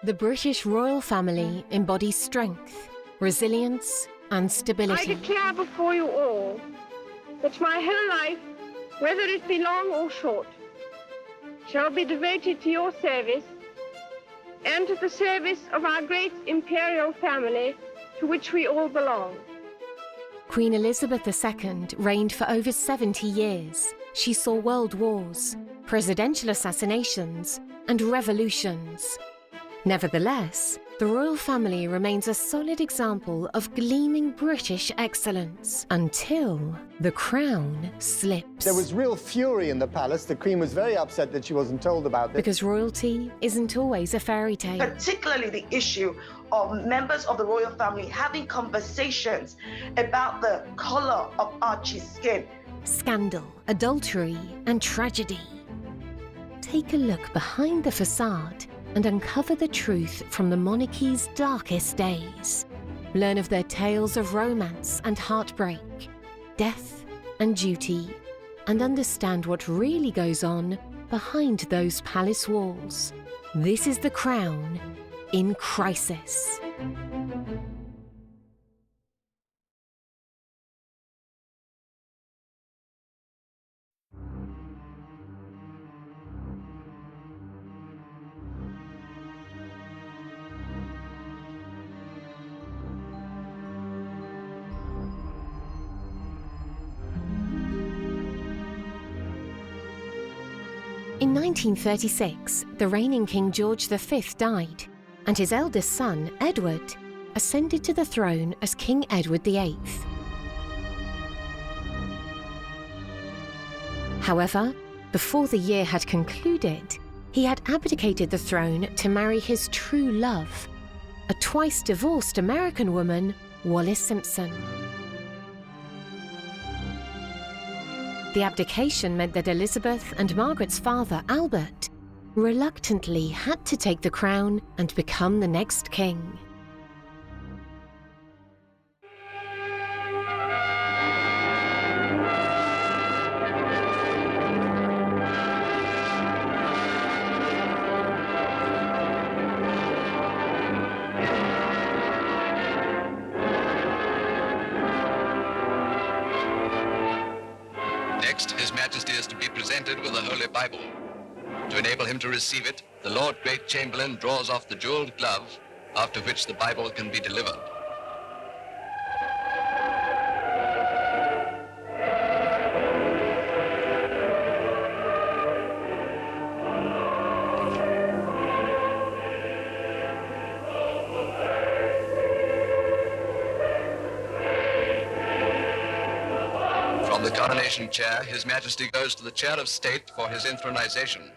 The British royal family embodies strength, resilience, and stability. I declare before you all that my whole life, whether it be long or short, shall be devoted to your service and to the service of our great imperial family to which we all belong. Queen Elizabeth II reigned for over 70 years. She saw world wars, presidential assassinations, and revolutions. Nevertheless, the royal family remains a solid example of gleaming British excellence until the crown slips. There was real fury in the palace. The Queen was very upset that she wasn't told about this. Because royalty isn't always a fairy tale. Particularly the issue of members of the royal family having conversations about the color of Archie's skin. Scandal, adultery, and tragedy. Take a look behind the facade and uncover the truth from the monarchy's darkest days. Learn of their tales of romance and heartbreak, death and duty, and understand what really goes on behind those palace walls. This is The Crown in Crisis. In 1936, the reigning King George V died, and his eldest son, Edward, ascended to the throne as King Edward VIII. However, before the year had concluded, he had abdicated the throne to marry his true love, a twice-divorced American woman, Wallis Simpson. The abdication meant that Elizabeth and Margaret's father, Albert, reluctantly had to take the crown and become the next king. Next, His Majesty is to be presented with the Holy Bible. To enable him to receive it, the Lord Great Chamberlain draws off the jeweled glove, after which the Bible can be delivered. From the coronation chair, His Majesty goes to the chair of state for his inthronization.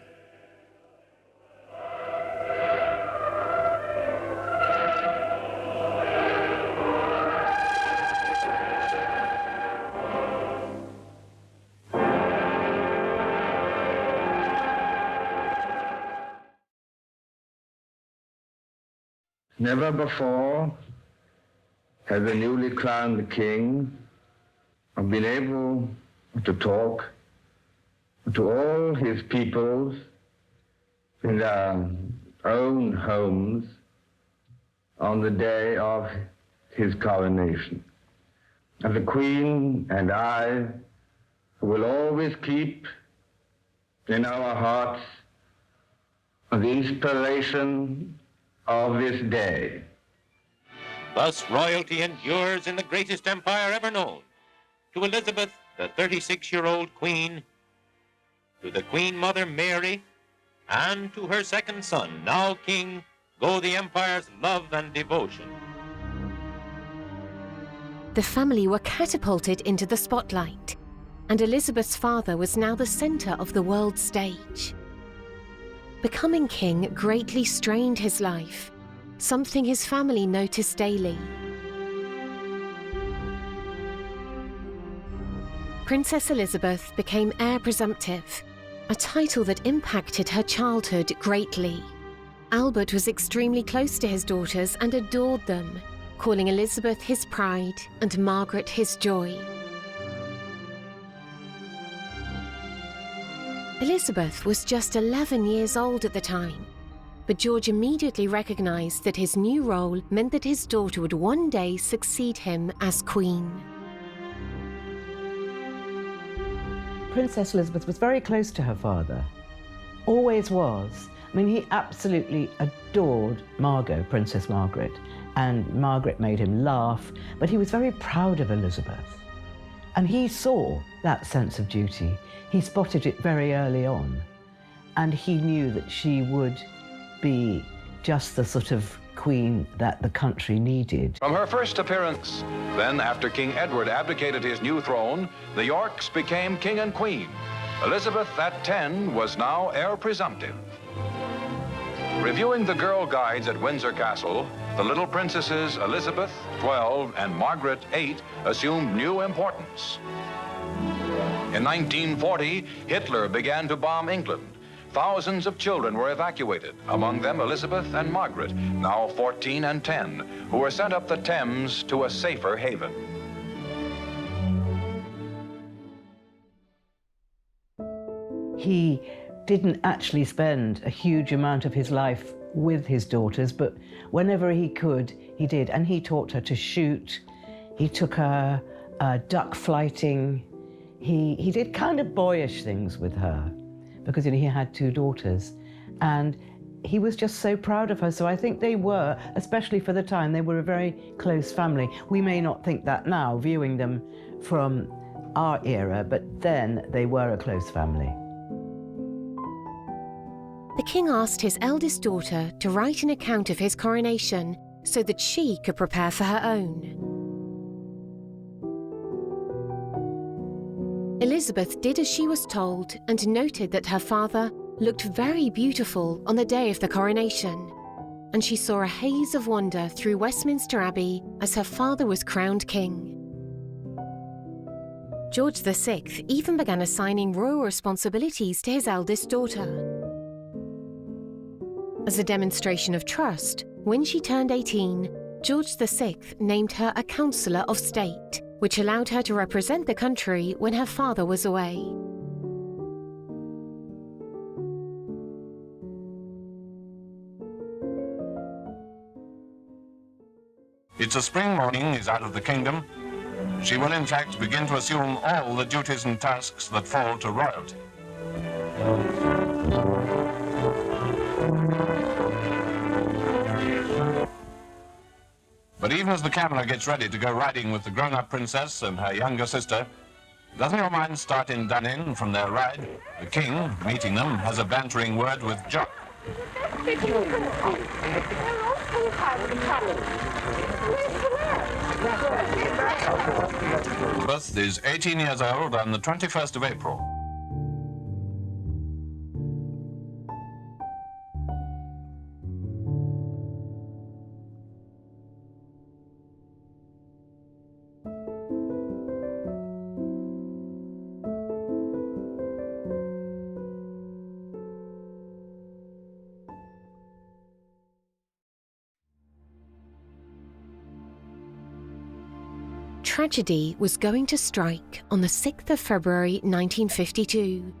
Never before has a newly crowned king been able to talk to all his peoples in their own homes on the day of his coronation. And the Queen and I will always keep in our hearts the inspiration of this day. Thus royalty endures in the greatest empire ever known. To Elizabeth, the 36-year-old Queen, to the Queen Mother Mary, and to her second son, now King, go the empire's love and devotion. The family were catapulted into the spotlight, and Elizabeth's father was now the centre of the world stage. Becoming king greatly strained his life, something his family noticed daily. Princess Elizabeth became heir presumptive, a title that impacted her childhood greatly. Albert was extremely close to his daughters and adored them, calling Elizabeth his pride and Margaret his joy. Elizabeth was just 11 years old at the time, but but George immediately recognised that his new role meant that his daughter would one day succeed him as Queen. Princess Elizabeth was very close to her father, always was. I mean, he absolutely adored Margot, Princess Margaret, and Margaret made him laugh, but he was very proud of Elizabeth. And he saw that sense of duty. He spotted it very early on, and he knew that she would be just the sort of queen that the country needed. From her first appearance, then after King Edward abdicated his new throne, the Yorks became king and queen. Elizabeth, at 10, was now heir presumptive. Reviewing the girl guides at Windsor Castle, the little princesses Elizabeth, 12, and Margaret, 8, assumed new importance. In 1940, Hitler began to bomb England. Thousands of children were evacuated, among them Elizabeth and Margaret, now 14 and 10, who were sent up the Thames to a safer haven. He didn't actually spend a huge amount of his life with his daughters, but whenever he could, he did. And he taught her to shoot. He took her duck flighting. He did kind of boyish things with her because he had 2 daughters. And he was just so proud of her. So I think they were, especially for the time, they were a very close family. We may not think that now, viewing them from our era, but then they were a close family. The king asked his eldest daughter to write an account of his coronation so that she could prepare for her own. Elizabeth did as she was told and noted that her father looked very beautiful on the day of the coronation, and she saw a haze of wonder through Westminster Abbey as her father was crowned king. George VI even began assigning royal responsibilities to his eldest daughter. As a demonstration of trust, when she turned 18, George VI named her a Councillor of State, which allowed her to represent the country when her father was away. It's a spring morning is out of the kingdom. She will in fact begin to assume all the duties and tasks that fall to royalty. But even as the camera gets ready to go riding with the grown-up princess and her younger sister, doesn't your mind start in Dunning from their ride? The king, meeting them, has a bantering word with Jock. Elizabeth is 18 years old on the 21st of April. Tragedy was going to strike on the 6th of February 1952,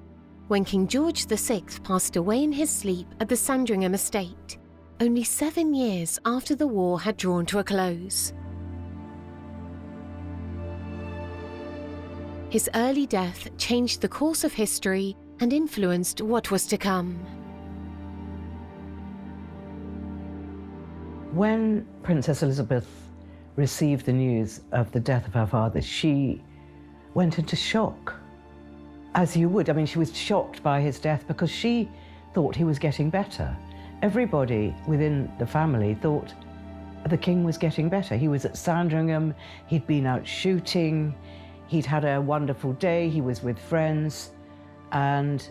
when King George VI passed away in his sleep at the Sandringham estate, only 7 years after the war had drawn to a close. His early death changed the course of history and influenced what was to come. When Princess Elizabeth received the news of the death of her father, she went into shock, as you would. I mean, she was shocked by his death because she thought he was getting better. Everybody within the family thought the king was getting better. He was at Sandringham, he'd been out shooting, he'd had a wonderful day, he was with friends, and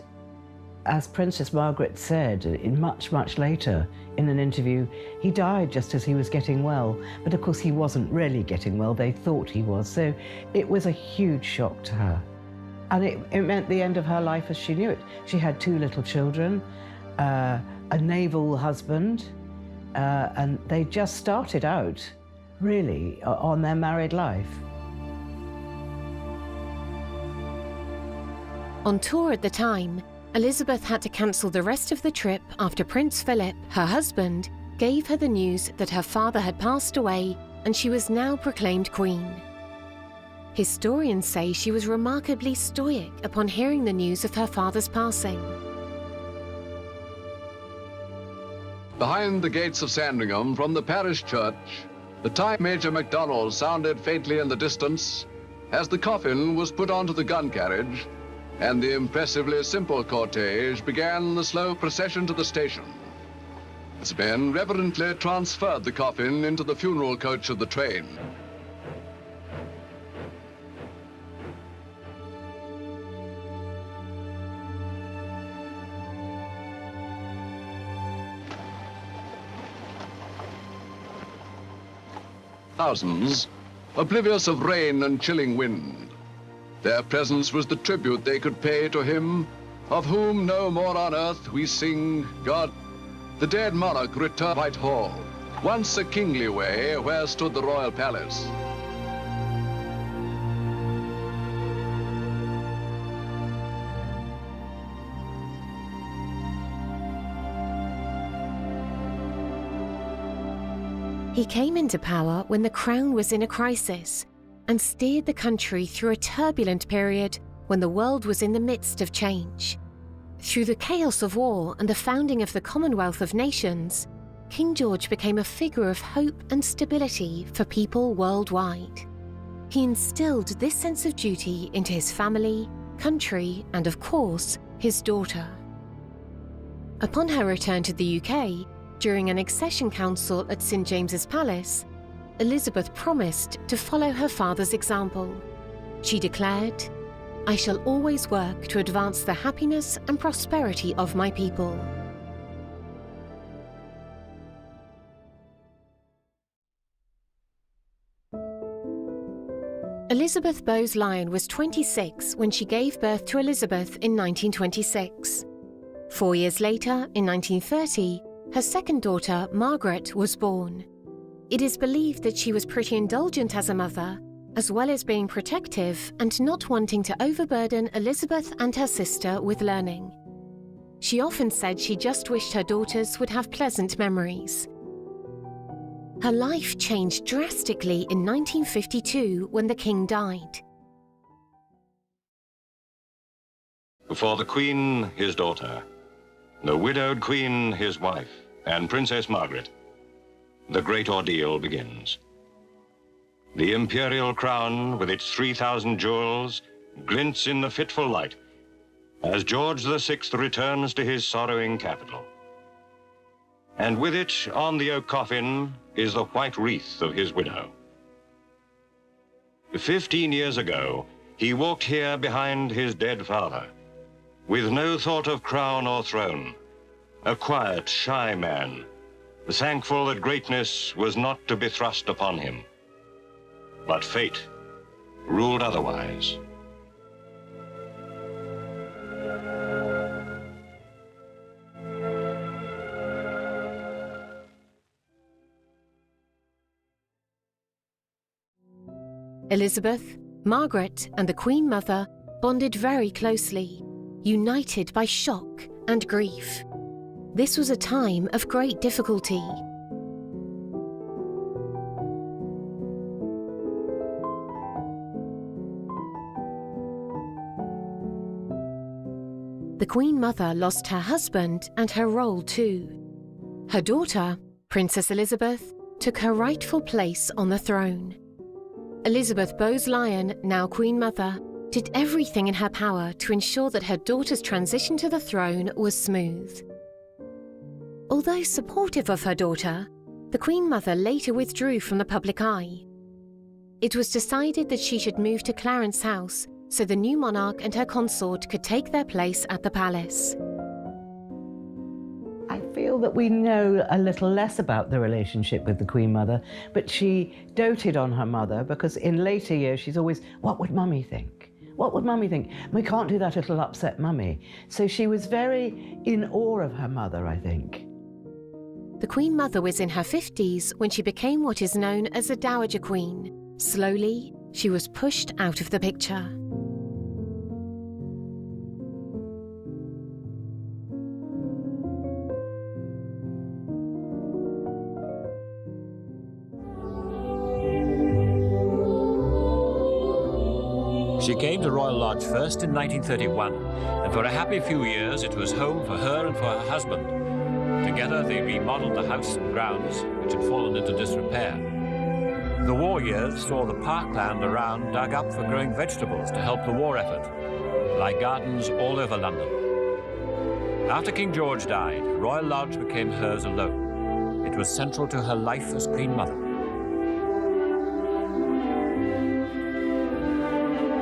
as Princess Margaret said much later in an interview, he died just as he was getting well. But of course he wasn't really getting well, they thought he was. So it was a huge shock to her. And it meant the end of her life as she knew it. She had 2 little children, a naval husband, and they just started out, really, on their married life. On tour at the time, Elizabeth had to cancel the rest of the trip after Prince Philip, her husband, gave her the news that her father had passed away and she was now proclaimed queen. Historians say she was remarkably stoic upon hearing the news of her father's passing. Behind the gates of Sandringham, from the parish church, the time Major Macdonald sounded faintly in the distance as the coffin was put onto the gun carriage, and the impressively simple cortege began the slow procession to the station. Its men reverently transferred the coffin into the funeral coach of the train. Thousands, oblivious of rain and chilling wind. Their presence was the tribute they could pay to him, of whom no more on earth we sing, God. The dead monarch returned to Whitehall, once a kingly way where stood the royal palace. He came into power when the crown was in a crisis and steered the country through a turbulent period when the world was in the midst of change. Through the chaos of war and the founding of the Commonwealth of Nations, King George became a figure of hope and stability for people worldwide. He instilled this sense of duty into his family, country, and of course, his daughter. Upon her return to the UK, during an accession council at St James's Palace, Elizabeth promised to follow her father's example. She declared, "I shall always work to advance the happiness and prosperity of my people." Elizabeth Bowes-Lyon was 26 when she gave birth to Elizabeth in 1926. 4 years later, in 1930, her second daughter, Margaret, was born. It is believed that she was pretty indulgent as a mother, as well as being protective and not wanting to overburden Elizabeth and her sister with learning. She often said she just wished her daughters would have pleasant memories. Her life changed drastically in 1952 when the king died. For the Queen, his daughter, the widowed Queen, his wife, and Princess Margaret, the great ordeal begins. The imperial crown, with its 3,000 jewels, glints in the fitful light as George VI returns to his sorrowing capital. And with it, on the oak coffin, is the white wreath of his widow. 15 years ago, he walked here behind his dead father, with no thought of crown or throne, a quiet, shy man, thankful that greatness was not to be thrust upon him. But fate ruled otherwise. Elizabeth, Margaret, and the Queen Mother bonded very closely, united by shock and grief. This was a time of great difficulty. The Queen Mother lost her husband and her role too. Her daughter, Princess Elizabeth, took her rightful place on the throne. Elizabeth Bowes-Lyon, now Queen Mother, did everything in her power to ensure that her daughter's transition to the throne was smooth. Although supportive of her daughter, the Queen Mother later withdrew from the public eye. It was decided that she should move to Clarence House so the new monarch and her consort could take their place at the palace. I feel that we know a little less about the relationship with the Queen Mother, but she doted on her mother because in later years she's always, what would Mummy think? What would Mummy think? We can't do that, it'll upset Mummy. So she was very in awe of her mother, I think. The Queen Mother was in her 50s when she became what is known as a Dowager Queen. Slowly, she was pushed out of the picture. She came to Royal Lodge first in 1931, and for a happy few years it was home for her and for her husband. Together they remodeled the house and grounds, which had fallen into disrepair. The war years saw the parkland around dug up for growing vegetables to help the war effort, like gardens all over London. After King George died, Royal Lodge became hers alone. It was central to her life as Queen Mother.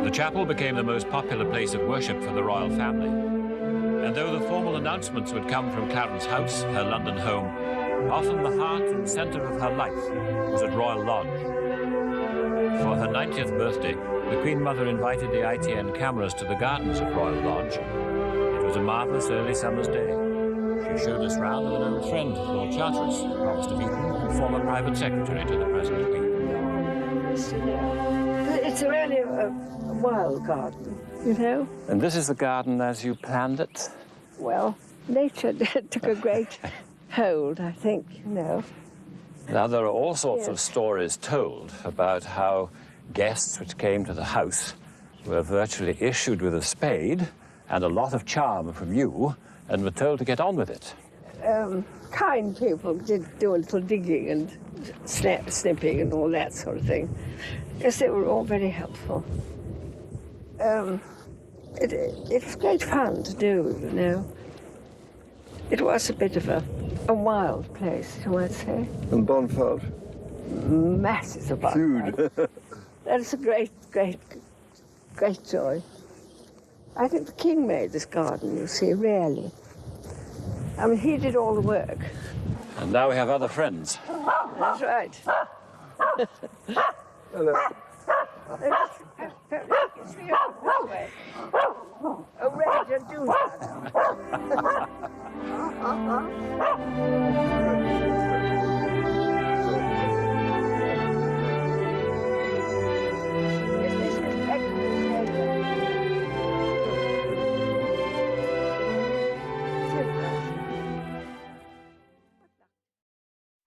The chapel became the most popular place of worship for the royal family. And though the formal announcements would come from Clarence House, her London home, often the heart and centre of her life was at Royal Lodge. For her 90th birthday, the Queen Mother invited the ITN cameras to the gardens of Royal Lodge. It was a marvellous early summer's day. She showed us round with an old friend, Lord Charteris, Provost of Eton, and former private secretary to the present Queen. It's really a wild garden, you know. And this is the garden as you planned it? Well, nature took a great hold, I think, you know. Now, there are all sorts of stories told about how guests which came to the house were virtually issued with a spade and a lot of charm from you and were told to get on with it. Kind people did do a little digging and snipping and all that sort of thing. Yes, they were all very helpful. It was great fun to do, you know. It was a bit of a wild place, you might say. And bonfire. Masses of bonfire. Food. That's a great joy. I think the king made this garden, you see, really. I mean, he did all the work. And now we have other friends. That's right. Hello. Oh, ready to do that.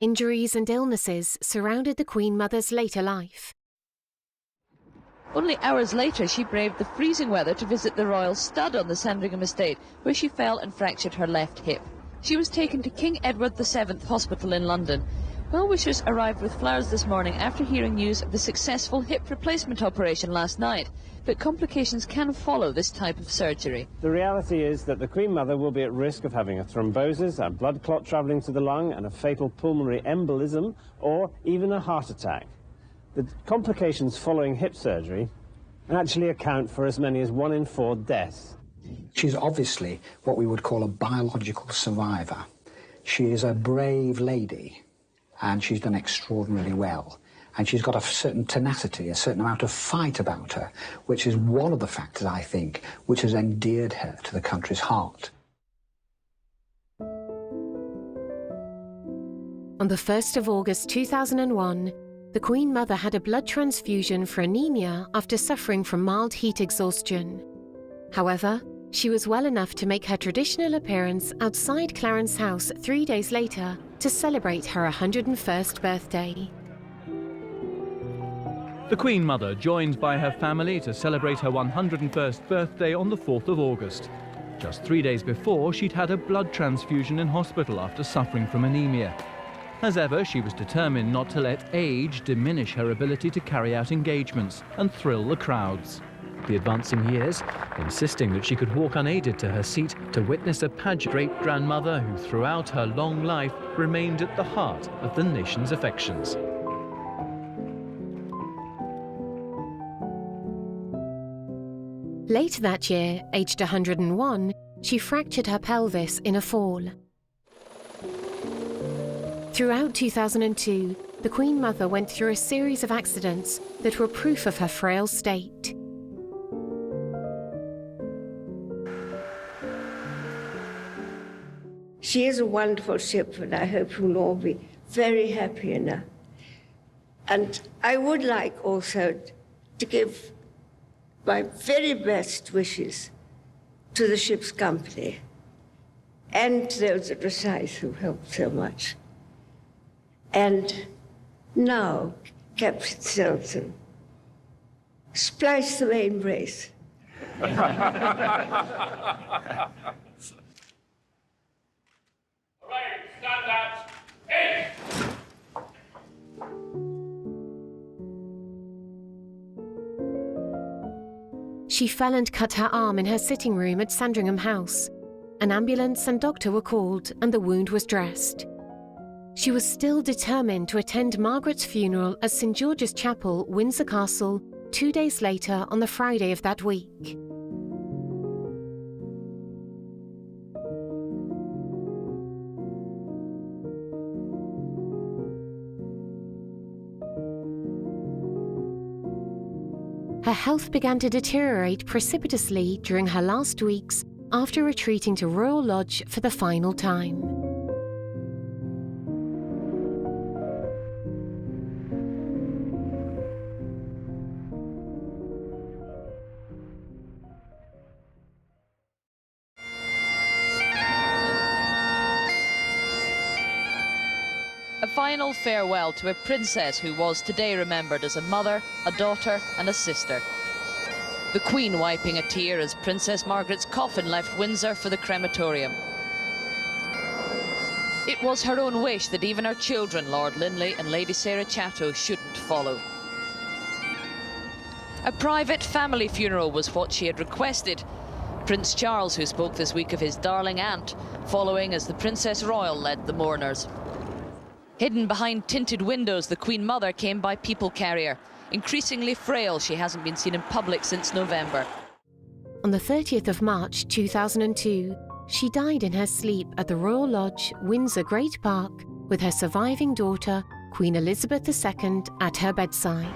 Injuries and illnesses surrounded the Queen Mother's later life. Only hours later, she braved the freezing weather to visit the royal stud on the Sandringham estate, where she fell and fractured her left hip. She was taken to King Edward VII Hospital in London. Well-wishers arrived with flowers this morning after hearing news of the successful hip replacement operation last night. But complications can follow this type of surgery. The reality is that the Queen Mother will be at risk of having a thrombosis, a blood clot travelling to the lung, and a fatal pulmonary embolism, or even a heart attack. The complications following hip surgery actually account for as many as 1 in 4 deaths. She's obviously what we would call a biological survivor. She is a brave lady, and she's done extraordinarily well. And she's got a certain tenacity, a certain amount of fight about her, which is one of the factors, I think, which has endeared her to the country's heart. On the 1st of August 2001, the Queen Mother had a blood transfusion for anemia after suffering from mild heat exhaustion. However, she was well enough to make her traditional appearance outside Clarence House 3 days later to celebrate her 101st birthday. The Queen Mother joined by her family to celebrate her 101st birthday on the 4th of August. Just 3 days before, she'd had a blood transfusion in hospital after suffering from anemia. As ever, she was determined not to let age diminish her ability to carry out engagements and thrill the crowds. The advancing years, insisting that she could walk unaided to her seat to witness a pageant great-grandmother who throughout her long life remained at the heart of the nation's affections. Later that year, aged 101, she fractured her pelvis in a fall. Throughout 2002, the Queen Mother went through a series of accidents that were proof of her frail state. She is a wonderful ship, and I hope you'll all be very happy in her. And I would like also to give my very best wishes to the ship's company and those at Versailles who helped so much. And now, Captain Selton, splice the main brace. She fell and cut her arm in her sitting room at Sandringham House. An ambulance and doctor were called and the wound was dressed. She was still determined to attend Margaret's funeral at St George's Chapel, Windsor Castle, 2 days later on the Friday of that week. Her health began to deteriorate precipitously during her last weeks after retreating to Royal Lodge for the final time. A final farewell to a princess who was today remembered as a mother, a daughter and a sister. The Queen wiping a tear as Princess Margaret's coffin left Windsor for the crematorium. It was her own wish that even her children, Lord Linley and Lady Sarah Chatto, shouldn't follow. A private family funeral was what she had requested. Prince Charles, who spoke this week of his darling aunt, following as the Princess Royal led the mourners. Hidden behind tinted windows, the Queen Mother came by people carrier. Increasingly frail, she hasn't been seen in public since November. On the 30th of March 2002, she died in her sleep at the Royal Lodge, Windsor Great Park, with her surviving daughter, Queen Elizabeth II, at her bedside.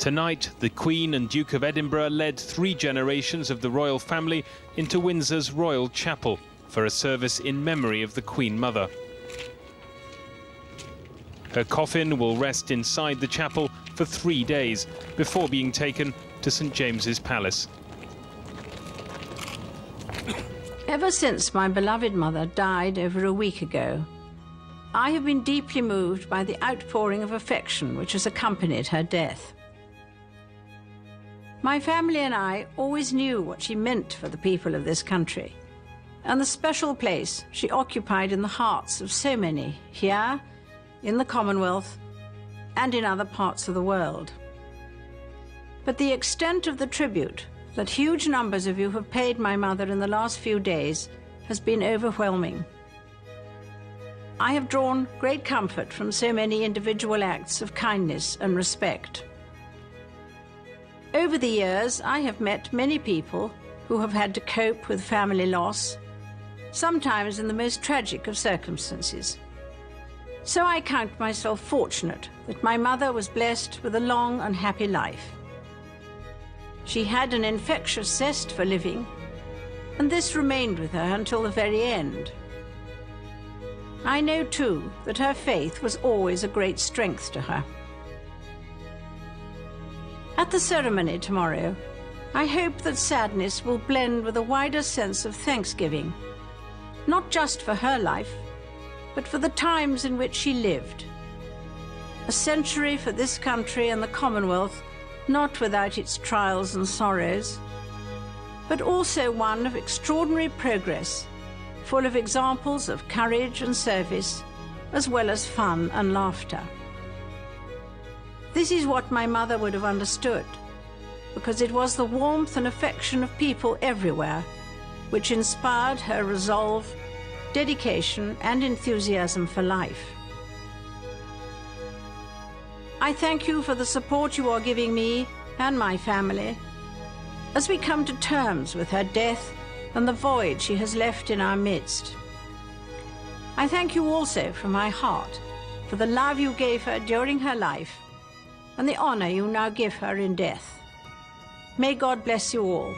Tonight, the Queen and Duke of Edinburgh led 3 generations of the royal family into Windsor's Royal Chapel for a service in memory of the Queen Mother. Her coffin will rest inside the chapel for 3 days before being taken to St James's Palace. Ever since my beloved mother died over a week ago, I have been deeply moved by the outpouring of affection which has accompanied her death. My family and I always knew what she meant for the people of this country, and the special place she occupied in the hearts of so many here, in the Commonwealth, and in other parts of the world. But the extent of the tribute that huge numbers of you have paid my mother in the last few days has been overwhelming. I have drawn great comfort from so many individual acts of kindness and respect. Over the years, I have met many people who have had to cope with family loss, sometimes in the most tragic of circumstances. So I count myself fortunate that my mother was blessed with a long and happy life. She had an infectious zest for living, and this remained with her until the very end. I know, too, that her faith was always a great strength to her. At the ceremony tomorrow, I hope that sadness will blend with a wider sense of thanksgiving, not just for her life, but for the times in which she lived. A century for this country and the Commonwealth, not without its trials and sorrows, but also one of extraordinary progress, full of examples of courage and service, as well as fun and laughter. This is what my mother would have understood, because it was the warmth and affection of people everywhere which inspired her resolve, dedication, and enthusiasm for life. I thank you for the support you are giving me and my family as we come to terms with her death and the void she has left in our midst. I thank you also from my heart for the love you gave her during her life and the honor you now give her in death. May God bless you all.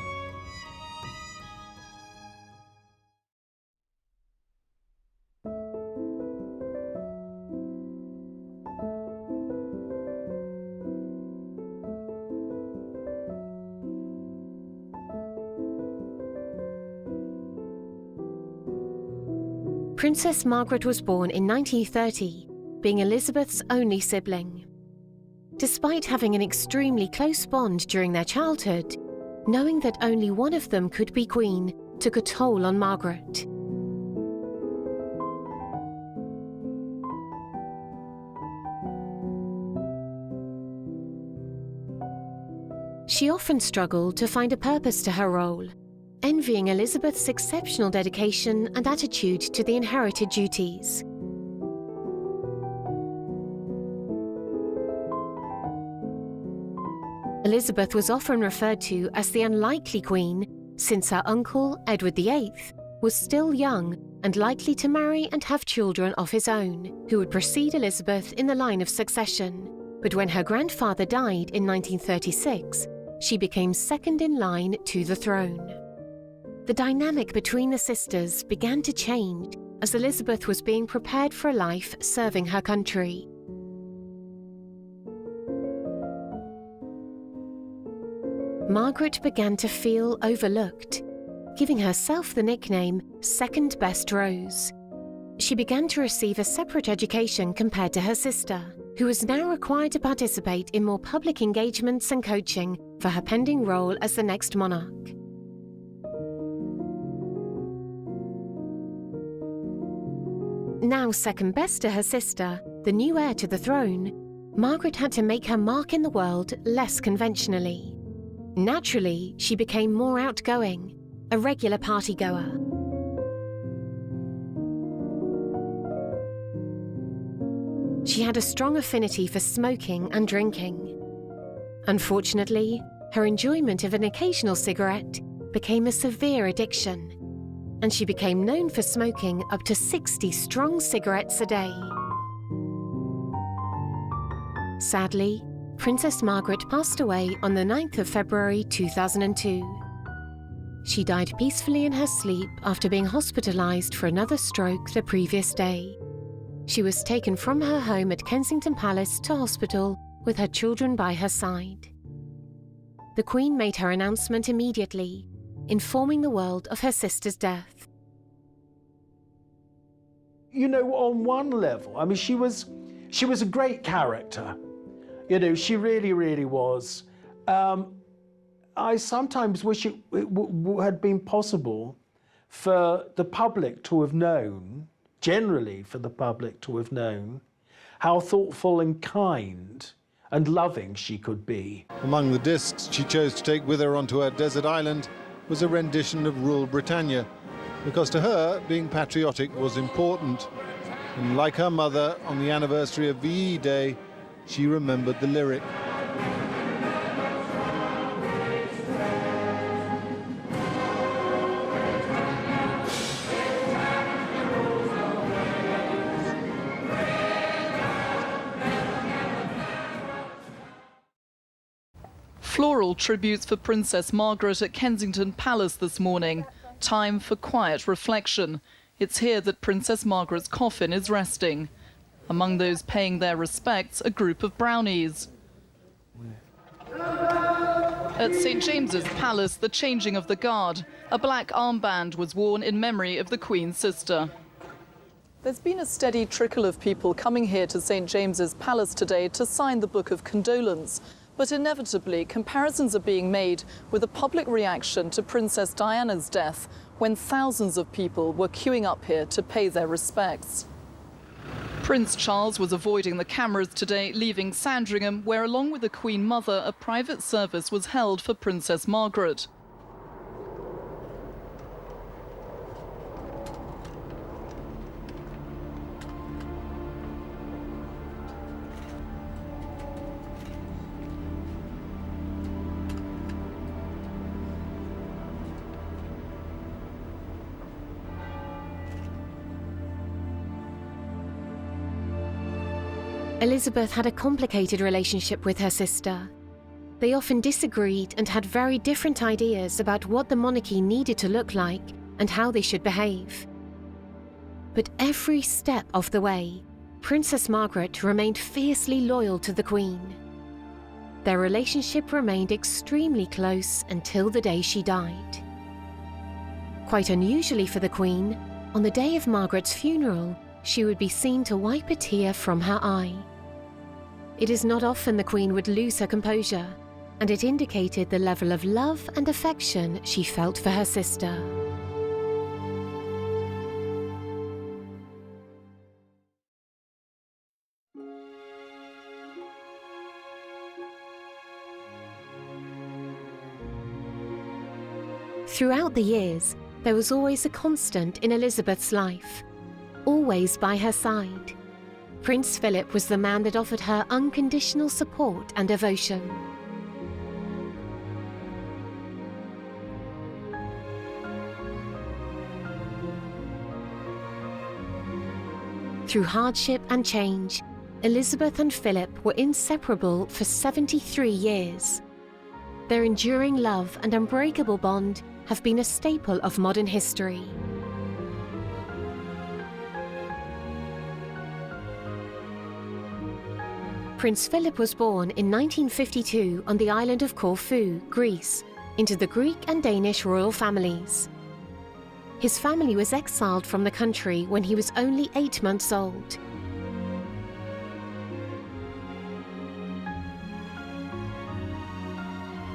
Princess Margaret was born in 1930, being Elizabeth's only sibling. Despite having an extremely close bond during their childhood, knowing that only one of them could be queen took a toll on Margaret. She often struggled to find a purpose to her role, envying Elizabeth's exceptional dedication and attitude to the inherited duties. Elizabeth was often referred to as the unlikely queen, since her uncle, Edward VIII, was still young and likely to marry and have children of his own, who would precede Elizabeth in the line of succession. But when her grandfather died in 1936, she became second in line to the throne. The dynamic between the sisters began to change as Elizabeth was being prepared for a life serving her country. Margaret began to feel overlooked, giving herself the nickname Second Best Rose. She began to receive a separate education compared to her sister, who was now required to participate in more public engagements and coaching for her pending role as the next monarch. Now second best to her sister, the new heir to the throne, Margaret had to make her mark in the world less conventionally. Naturally, she became more outgoing, a regular partygoer. She had a strong affinity for smoking and drinking. Unfortunately, her enjoyment of an occasional cigarette became a severe addiction, and she became known for smoking up to 60 strong cigarettes a day. Sadly, Princess Margaret passed away on the 9th of February 2002. She died peacefully in her sleep after being hospitalized for another stroke the previous day. She was taken from her home at Kensington Palace to hospital with her children by her side. The Queen made her announcement immediately, informing the world of her sister's death. You know, on one level, I mean, she was a great character. You know, she really, really was. I sometimes wish it had been possible for the public to have known, generally for the public to have known, how thoughtful and kind and loving she could be. Among the discs she chose to take with her onto her desert island was a rendition of Rule Britannia, because to her, being patriotic was important. And like her mother, on the anniversary of VE Day, she remembered the lyric. Floral tributes for Princess Margaret at Kensington Palace this morning. Time for quiet reflection. It's here that Princess Margaret's coffin is resting. Among those paying their respects, a group of brownies. At St. James's Palace, the changing of the guard. A black armband was worn in memory of the Queen's sister. There's been a steady trickle of people coming here to St. James's Palace today to sign the Book of Condolence. But inevitably, comparisons are being made with a public reaction to Princess Diana's death, when thousands of people were queuing up here to pay their respects. Prince Charles was avoiding the cameras today, leaving Sandringham, where along with the Queen Mother, a private service was held for Princess Margaret. Elizabeth had a complicated relationship with her sister. They often disagreed and had very different ideas about what the monarchy needed to look like and how they should behave. But every step of the way, Princess Margaret remained fiercely loyal to the Queen. Their relationship remained extremely close until the day she died. Quite unusually for the Queen, On the day of Margaret's funeral, she would be seen to wipe a tear from her eye. It is not often the Queen would lose her composure, and it indicated the level of love and affection she felt for her sister. Throughout the years, there was always a constant in Elizabeth's life, always by her side. Prince Philip was the man that offered her unconditional support and devotion. Through hardship and change, Elizabeth and Philip were inseparable for 73 years. Their enduring love and unbreakable bond have been a staple of modern history. Prince Philip was born in 1952 on the island of Corfu, Greece, into the Greek and Danish royal families. His family was exiled from the country when he was only 8 months old.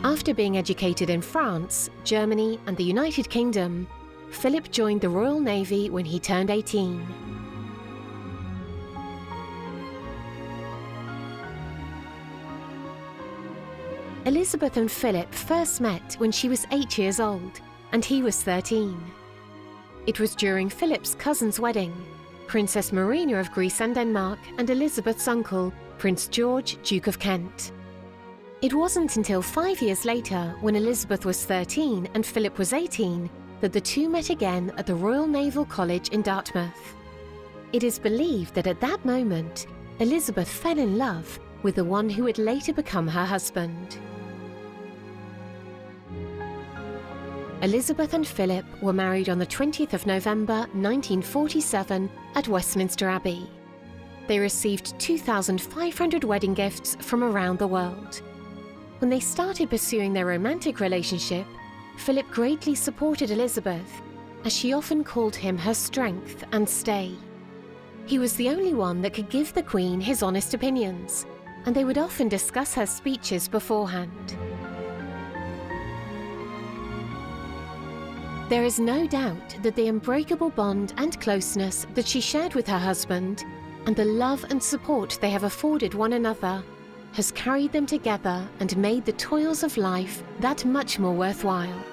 After being educated in France, Germany, and the United Kingdom, Philip joined the Royal Navy when he turned 18. Elizabeth and Philip first met when she was 8 years old, and he was 13. It was during Philip's cousin's wedding, Princess Marina of Greece and Denmark, and Elizabeth's uncle, Prince George, Duke of Kent. It wasn't until 5 years later, when Elizabeth was 13 and Philip was 18, that the two met again at the Royal Naval College in Dartmouth. It is believed that at that moment, Elizabeth fell in love with the one who would later become her husband. Elizabeth and Philip were married on the 20th of November 1947 at Westminster Abbey. They received 2,500 wedding gifts from around the world. When they started pursuing their romantic relationship, Philip greatly supported Elizabeth, as she often called him her strength and stay. He was the only one that could give the Queen his honest opinions, and they would often discuss her speeches beforehand. There is no doubt that the unbreakable bond and closeness that she shared with her husband, and the love and support they have afforded one another, has carried them together and made the toils of life that much more worthwhile.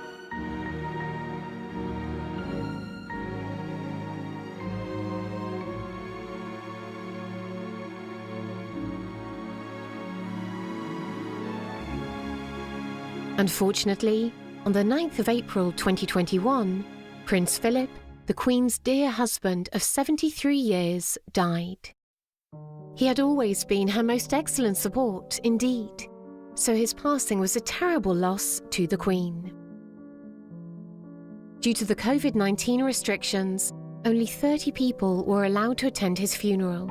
Unfortunately, on the 9th of April 2021, Prince Philip, the Queen's dear husband of 73 years, died. He had always been her most excellent support, indeed, so his passing was a terrible loss to the Queen. Due to the COVID-19 restrictions, only 30 people were allowed to attend his funeral.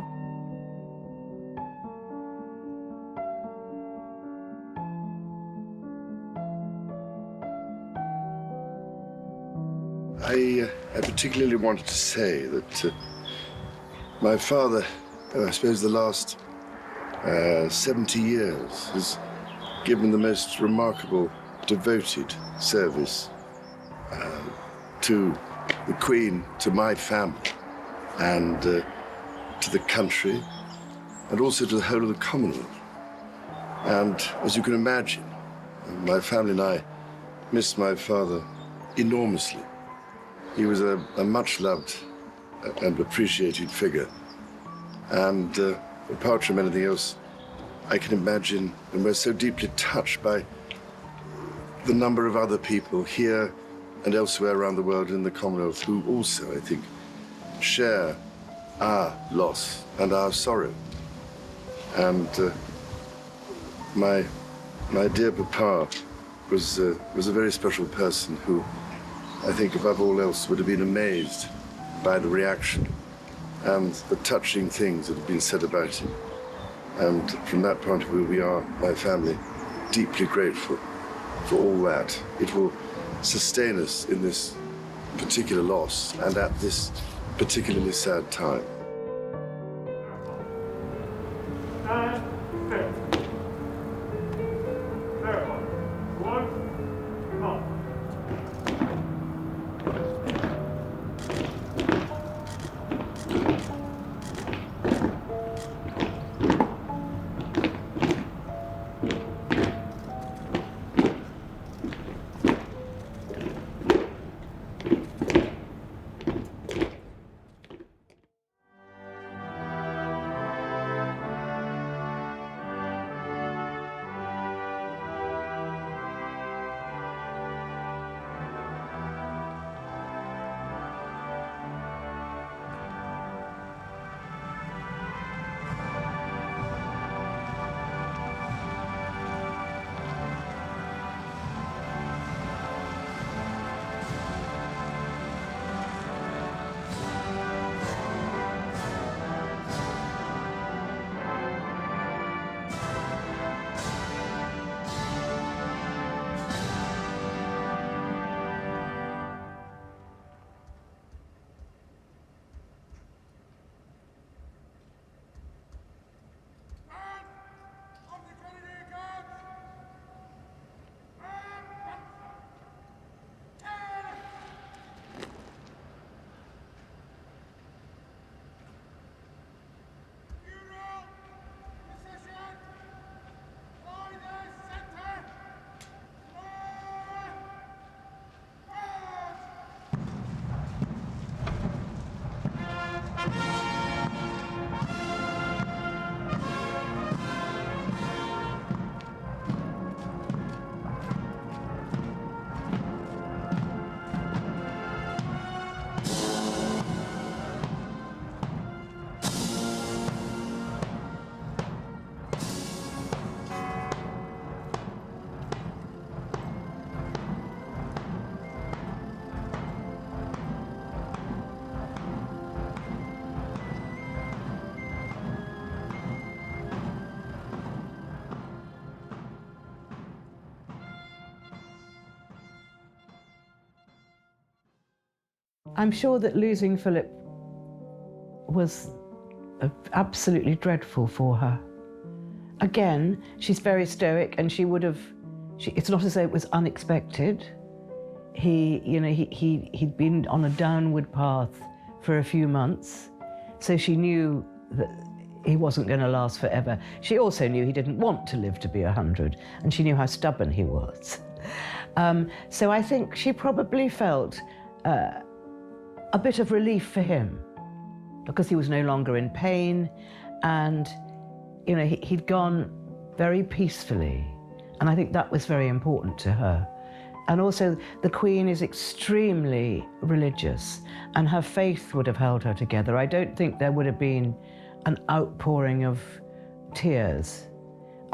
I particularly wanted to say that my father, I suppose the last 70 years, has given the most remarkable, devoted service to the Queen, to my family, and to the country, and also to the whole of the Commonwealth. And as you can imagine, my family and I miss my father enormously. He was a much-loved and appreciated figure. And apart from anything else, I can imagine, and we're so deeply touched by the number of other people here and elsewhere around the world in the Commonwealth who also, I think, share our loss and our sorrow. And my dear Papa was a very special person who, I think, above all else, would have been amazed by the reaction and the touching things that have been said about him. And from that point of view, we are, my family, deeply grateful for all that. It will sustain us in this particular loss and at this particularly sad time. I'm sure that losing Philip was absolutely dreadful for her. Again, she's very stoic, and she would have. It's not as though it was unexpected. He'd been on a downward path for a few months, so she knew that he wasn't going to last forever. She also knew he didn't want to live to be 100, and she knew how stubborn he was. So I think she probably felt a bit of relief for him, because he was no longer in pain, and he'd gone very peacefully, and I think that was very important to her. And also, the Queen is extremely religious, and her faith would have held her together. I don't think there would have been an outpouring of tears.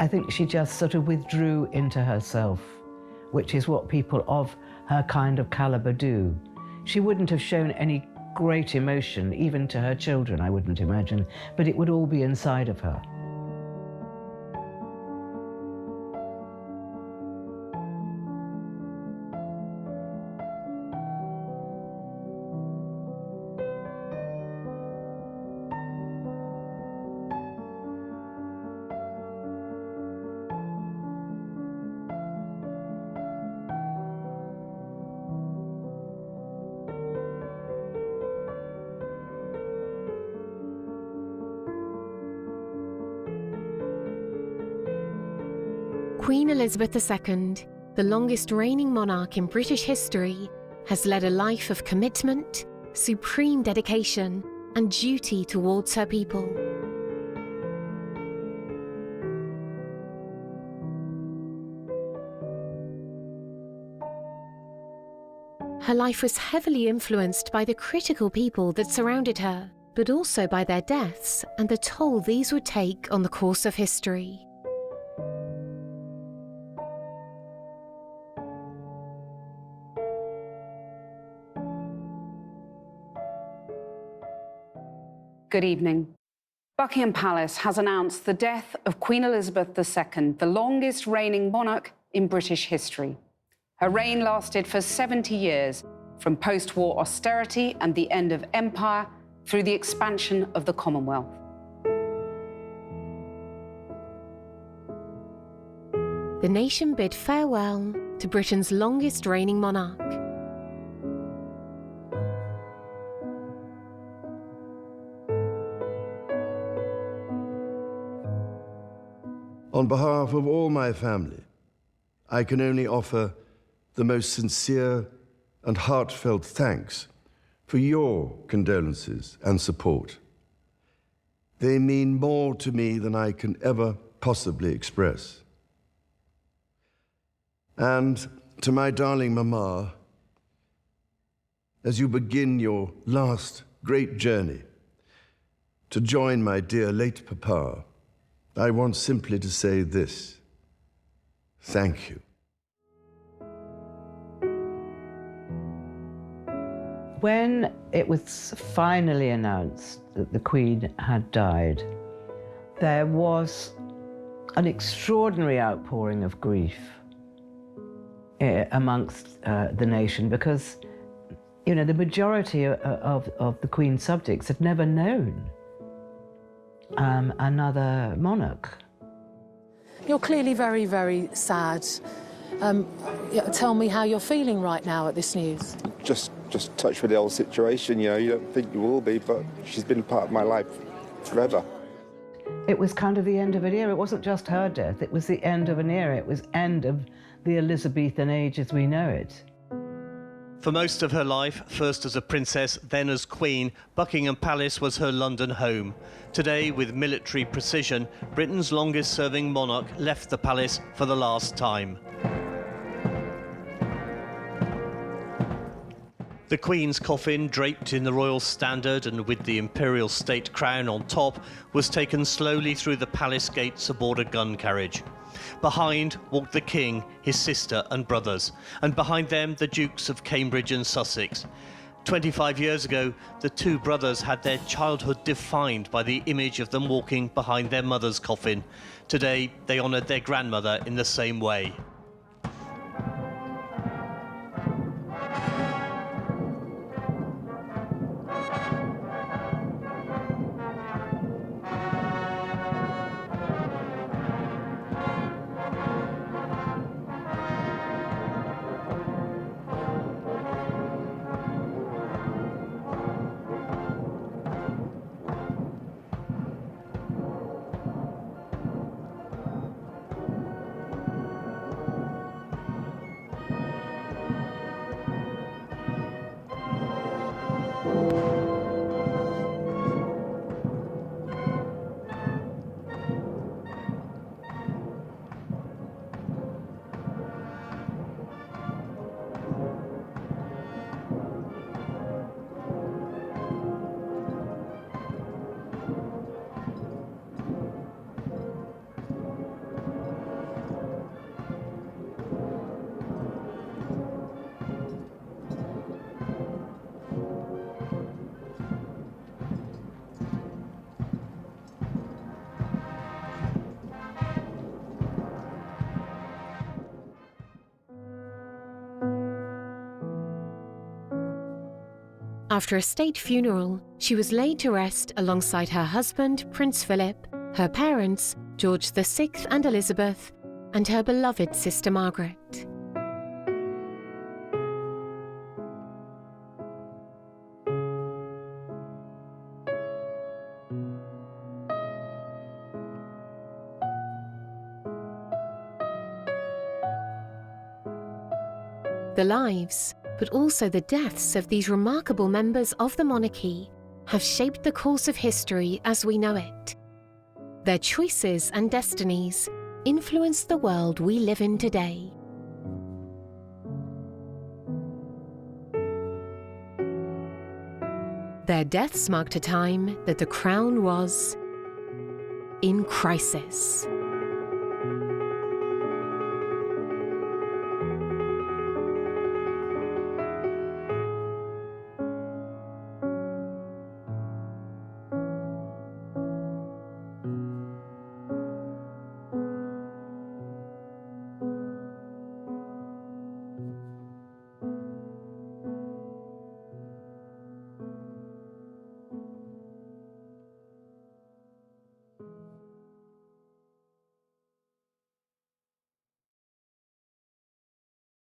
I think she just sort of withdrew into herself, which is what people of her kind of caliber do. She wouldn't have shown any great emotion, even to her children, I wouldn't imagine, but it would all be inside of her. Queen Elizabeth II, the longest reigning monarch in British history, has led a life of commitment, supreme dedication, and duty towards her people. Her life was heavily influenced by the critical people that surrounded her, but also by their deaths and the toll these would take on the course of history. Good evening. Buckingham Palace has announced the death of Queen Elizabeth II, the longest reigning monarch in British history. Her reign lasted for 70 years, from post-war austerity and the end of empire through the expansion of the Commonwealth. The nation bid farewell to Britain's longest reigning monarch. On behalf of all my family, I can only offer the most sincere and heartfelt thanks for your condolences and support. They mean more to me than I can ever possibly express. And to my darling Mama, as you begin your last great journey to join my dear late Papa, I want simply to say this: thank you. When it was finally announced that the Queen had died, there was an extraordinary outpouring of grief amongst the nation, because, you know, the majority of the Queen's subjects had never known another monarch. You're clearly very, very sad. Tell me how you're feeling right now at this news. Just touched with the whole situation, you know. You don't think you will be, but she's been a part of my life forever. It was kind of the end of an era. It wasn't just her death, it was the end of an era. It was end of the Elizabethan age as we know it. For most of her life, first as a princess, then as queen, Buckingham Palace was her London home. Today, with military precision, Britain's longest-serving monarch left the palace for the last time. The Queen's coffin, draped in the royal standard and with the imperial state crown on top, was taken slowly through the palace gates aboard a gun carriage. Behind walked the King, his sister and brothers, and behind them the Dukes of Cambridge and Sussex. 25 years ago, the two brothers had their childhood defined by the image of them walking behind their mother's coffin. Today, they honoured their grandmother in the same way. After a state funeral, she was laid to rest alongside her husband, Prince Philip, her parents, George VI and Elizabeth, and her beloved sister Margaret. The lives, but also the deaths of these remarkable members of the monarchy have shaped the course of history as we know it. Their choices and destinies influence the world we live in today. Their deaths marked a time that the crown was in crisis.